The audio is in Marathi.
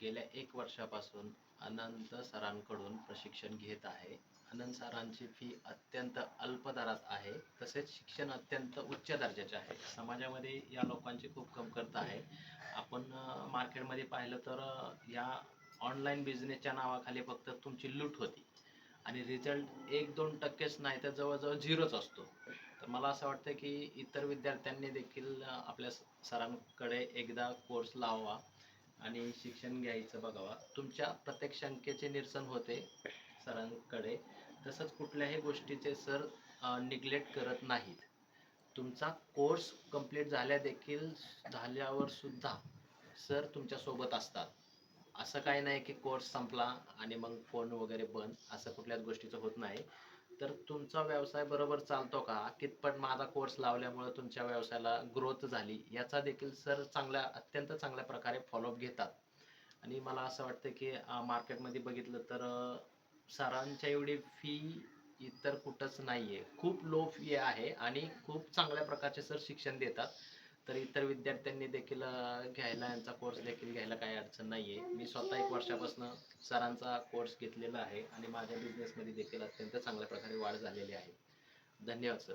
गेल्या 1 वर्षापासून अनंत सरांकडून प्रशिक्षण घेत आहे. अनंत सरांची फी अत्यंत अल्प दरात आहे. तसेच शिक्षण अत्यंत उच्च दर्जाचे आहे. समाजामध्ये या लोकांची खूप कमतरता आहे. आपण मार्केटमध्ये पाहिलं तर या ऑनलाईन बिझनेसच्या नावाखाली फक्त तुमची लूट होती आणि रिझल्ट 1-2%च नाही तर जवळजवळ झिरोच असतो. तर मला असं वाटतं की इतर विद्यार्थ्यांनी देखील आपल्या सरांकडे एकदा कोर्स लावावा आणि शिक्षण घ्यायचं बघावा. तुमच्या प्रत्येक शंकेचे निरसन होते सरांकडे. तसंच कुठल्याही गोष्टीचे सर निग्लेक्ट करत नाहीत. तुमचा कोर्स कंप्लीट झाल्यावर सुद्धा सर तुमच्यासोबत असतात. असं काही नाही की कोर्स संपला आणि मग फोन वगैरे बंद, असं कुठल्याच गोष्टीचं होत नाही. तर तुमचा व्यवसाय बरोबर चालतो का? कितपत माझा कोर्स लावल्यामुळे तुमच्या व्यवसायाला ग्रोथ झाली, याचा देखील सर अत्यंत चांगल्या प्रकारे फॉलोअप घेतात. आणि मला असं वाटतं की मार्केटमध्ये बघितलं तर सरांच्या एवढी फी इतर कुठंच नाही आहे. खूप लो फी आहे आणि खूप चांगल्या प्रकारचे सर शिक्षण देतात. तर इतर विद्यार्थ्यांनी देखील यांचा कोर्स देखील घ्यायला काही अडचण नाही आहे. मी स्वतः 1 वर्षापासून सरांचा कोर्स घेतलेला आहे आणि माझ्या बिझनेसमध्ये देखील अत्यंत चांगल्या प्रकारे वाढ झालेली आहे. धन्यवाद सर.